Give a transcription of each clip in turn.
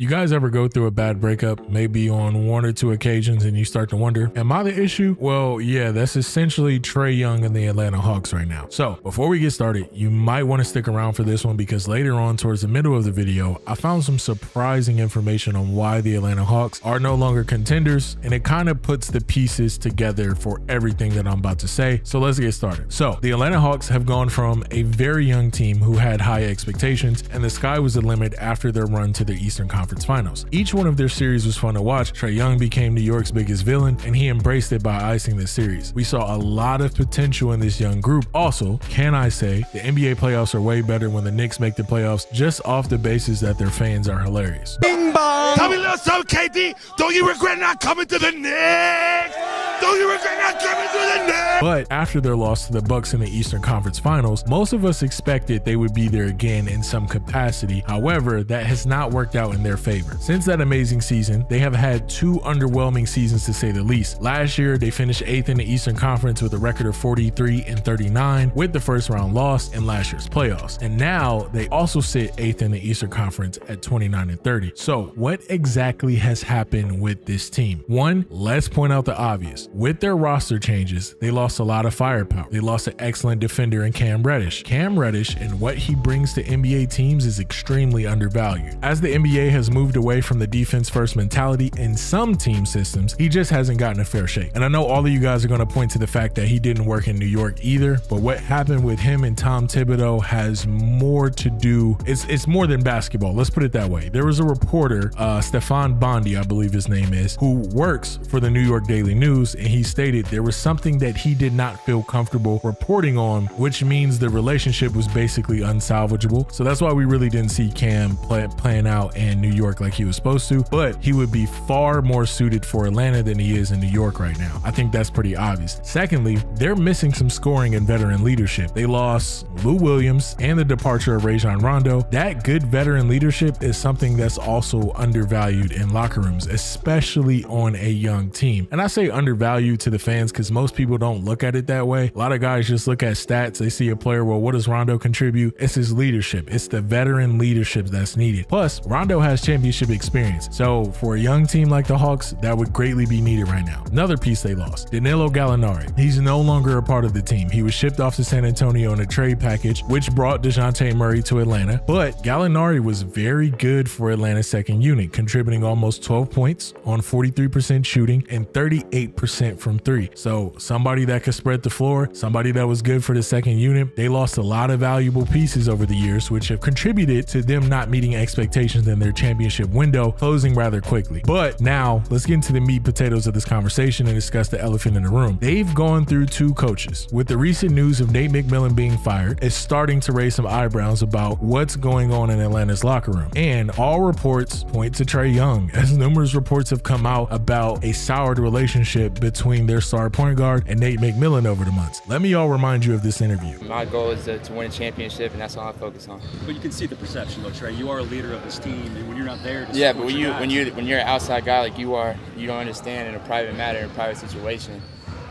You guys ever go through a bad breakup, maybe on 1 or 2 occasions, and you start to wonder, am I the issue? Well, yeah, that's essentially Trae Young and the Atlanta Hawks right now. So before we get started, you might want to stick around for this one because later on towards the middle of the video, I found some surprising information on why the Atlanta Hawks are no longer contenders, and it kind of puts the pieces together for everything that I'm about to say. So let's get started. So the Atlanta Hawks have gone from a very young team who had high expectations, and the sky was the limit after their run to the Eastern Conference Finals. Each one of their series was fun to watch. Trae Young became New York's biggest villain, and he embraced it by icing the series. We saw a lot of potential in this young group. Also, can I say, the NBA playoffs are way better when the Knicks make the playoffs, just off the basis that their fans are hilarious. Bing bong! Tell me a little something, KD. Don't you regret not coming to the Knicks? Don't you regret not coming to the Knicks? But after their loss to the Bucks in the Eastern Conference Finals, most of us expected they would be there again in some capacity. However, that has not worked out in their favor. Since that amazing season, they have had 2 underwhelming seasons to say the least. Last year, they finished 8th in the Eastern Conference with a record of 43-39 with the first round loss in last year's playoffs. And now they also sit 8th in the Eastern Conference at 29-30. So what exactly has happened with this team? One, let's point out the obvious. With their roster changes, they lost a lot of firepower. They lost an excellent defender in Cam Reddish. Cam Reddish and what he brings to NBA teams is extremely undervalued. As the NBA has moved away from the defense first mentality in some team systems, he just hasn't gotten a fair shake. And I know all of you guys are going to point to the fact that he didn't work in New York either, but what happened with him and Tom Thibodeau has more to do, it's more than basketball. Let's put it that way. There was a reporter, Stefan Bondi, I believe his name is, who works for the New York Daily News, and he stated there was something that he did not feel comfortable reporting on, which means the relationship was basically unsalvageable. So that's why we really didn't see Cam playing out in New York like he was supposed to, but he would be far more suited for Atlanta than he is in New York right now. I think that's pretty obvious. Secondly, they're missing some scoring and veteran leadership. They lost Lou Williams and the departure of Rajon Rondo. That good veteran leadership is something that's also undervalued in locker rooms, especially on a young team. And I say undervalued to the fans because most people don't look at it that way. A lot of guys just look at stats. They see a player, well, what does Rondo contribute? It's his leadership. It's the veteran leadership that's needed. Plus, Rondo has championship experience. So for a young team like the Hawks, that would greatly be needed right now. Another piece they lost, Danilo Gallinari. He's no longer a part of the team. He was shipped off to San Antonio in a trade package, which brought DeJounte Murray to Atlanta. But Gallinari was very good for Atlanta's second unit, contributing almost 12 points on 43% shooting and 38% from 3. So somebody that could spread the floor, somebody that was good for the second unit. They lost a lot of valuable pieces over the years, which have contributed to them not meeting expectations in their championship window, closing rather quickly. But now let's get into the meat potatoes of this conversation and discuss the elephant in the room. They've gone through 2 coaches. With the recent news of Nate McMillan being fired, it's starting to raise some eyebrows about what's going on in Atlanta's locker room. And all reports point to Trae Young, as numerous reports have come out about a soured relationship between their star point guard and Nate McMillan over the months. Let me all remind you of this interview. My goal is to win a championship, and that's all I focus on. But you can see the perception, though, Trae. You are a leader of this team, and when you're not there, yeah. But when you're an outside guy like you are, you don't understand in a private matter, in a private situation.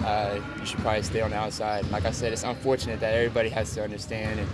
You should probably stay on the outside. Like I said, it's unfortunate that everybody has to understand and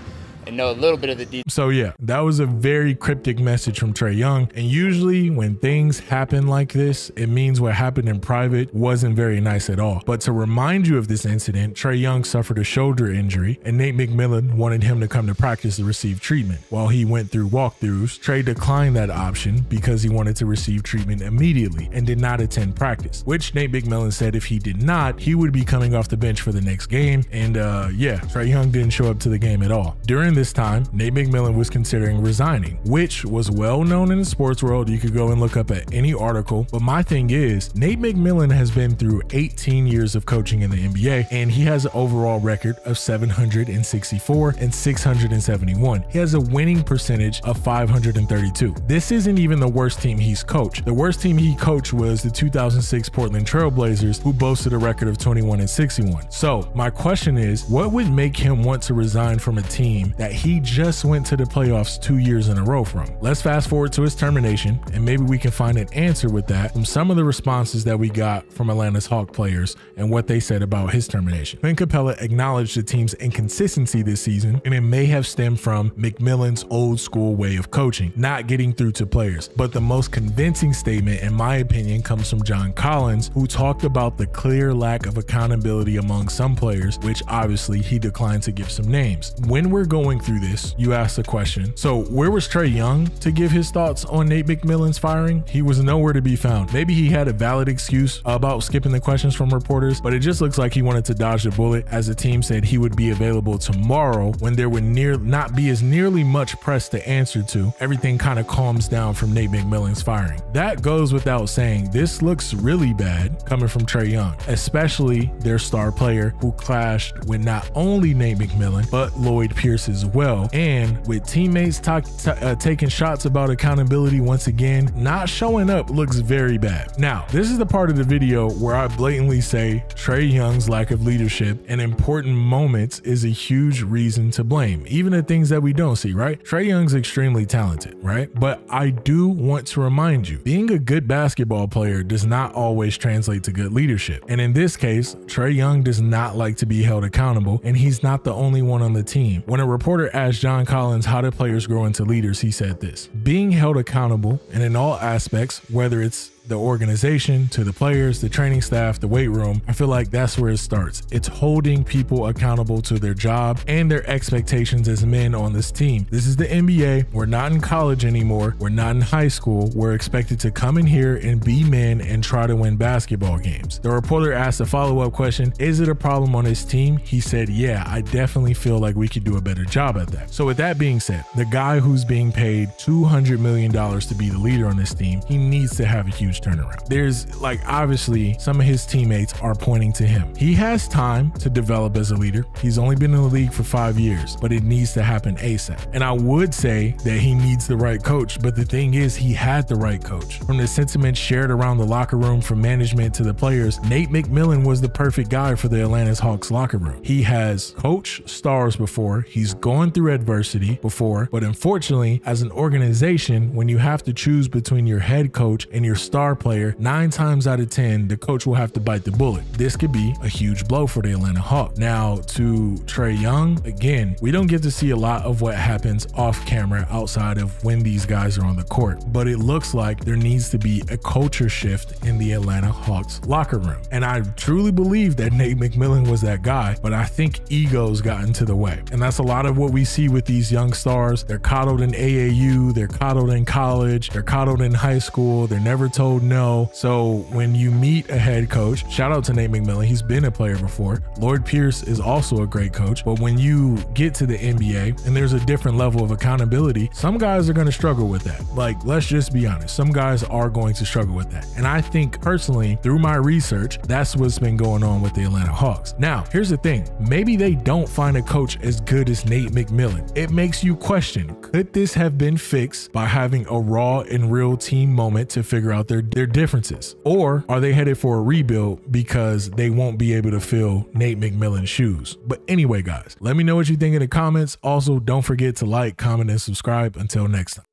know a little bit of the details. So yeah, that was a very cryptic message from Trae Young. And usually when things happen like this, it means what happened in private wasn't very nice at all. But to remind you of this incident, Trae Young suffered a shoulder injury, and Nate McMillan wanted him to come to practice to receive treatment. While he went through walkthroughs, Trae declined that option because he wanted to receive treatment immediately and did not attend practice, which Nate McMillan said if he did not, he would be coming off the bench for the next game. And yeah, Trae Young didn't show up to the game at all. During this time, Nate McMillan was considering resigning, which was well known in the sports world. You could go and look up at any article. But my thing is, Nate McMillan has been through 18 years of coaching in the NBA, and he has an overall record of 764 and 671. He has a winning percentage of 532. This isn't even the worst team he's coached. The worst team he coached was the 2006 Portland Trail Blazers, who boasted a record of 21 and 61. So my question is, what would make him want to resign from a team that that he just went to the playoffs 2 years in a row from. Let's fast forward to his termination, and maybe we can find an answer with that from some of the responses that we got from Atlanta's Hawk players and what they said about his termination. Clint Capella acknowledged the team's inconsistency this season, and it may have stemmed from McMillan's old school way of coaching, not getting through to players. But the most convincing statement, in my opinion, comes from John Collins, who talked about the clear lack of accountability among some players, which obviously he declined to give some names. When we're going through this, you asked the question, so where was Trae Young to give his thoughts on Nate McMillan's firing? He was nowhere to be found. Maybe he had a valid excuse about skipping the questions from reporters, but it just looks like he wanted to dodge the bullet, as the team said he would be available tomorrow when there would not be as nearly much press to answer to. Everything kind of calms down from Nate McMillan's firing. That goes without saying. This looks really bad coming from Trae Young, especially their star player who clashed with not only Nate McMillan, but Lloyd Pierce as well. And with teammates taking shots about accountability once again, not showing up looks very bad. Now, this is the part of the video where I blatantly say Trae Young's lack of leadership in important moments is a huge reason to blame, even the things that we don't see, right? Trae Young's extremely talented, right? But I do want to remind you, being a good basketball player does not always translate to good leadership. And in this case, Trae Young does not like to be held accountable, and he's not the only one on the team. When a reporter asked John Collins how do players grow into leaders, he said this: being held accountable, and in all aspects, whether it's the organization, to the players, the training staff, the weight room, I feel like that's where it starts. It's holding people accountable to their job and their expectations as men on this team. This is the NBA. We're not in college anymore. We're not in high school. We're expected to come in here and be men and try to win basketball games. The reporter asked a follow-up question: is it a problem on his team? He said, yeah, I definitely feel like we could do a better job at that. So with that being said, the guy who's being paid $200 million to be the leader on this team, he needs to have a huge turnaround. There's obviously some of his teammates are pointing to him. He has time to develop as a leader. He's only been in the league for 5 years, but it needs to happen ASAP. And I would say that he needs the right coach, but the thing is, he had the right coach. From the sentiment shared around the locker room from management to the players, Nate McMillan was the perfect guy for the Atlanta Hawks locker room. He has coached stars before, he's gone through adversity before, but unfortunately, as an organization, when you have to choose between your head coach and your star player, 9 times out of 10, the coach will have to bite the bullet. This could be a huge blow for the Atlanta Hawks. Now, to Trae Young, again, we don't get to see a lot of what happens off camera outside of when these guys are on the court, but it looks like there needs to be a culture shift in the Atlanta Hawks locker room. And I truly believe that Nate McMillan was that guy, but I think egos got into the way. And that's a lot of what we see with these young stars. They're coddled in AAU, they're coddled in college, they're coddled in high school, they're never told no. So when you meet a head coach, shout out to Nate McMillan, he's been a player before. Lloyd Pierce is also a great coach, but when you get to the NBA and there's a different level of accountability, some guys are going to struggle with that. Let's just be honest, some guys are going to struggle with that. And I think personally, through my research, that's what's been going on with the Atlanta Hawks. Now, here's the thing, maybe they don't find a coach as good as Nate McMillan. It makes you question, could this have been fixed by having a raw and real team moment to figure out their differences? Or are they headed for a rebuild because they won't be able to fill Nate McMillan's shoes? But anyway, guys, let me know what you think in the comments. Also, don't forget to like, comment, and subscribe. Until next time.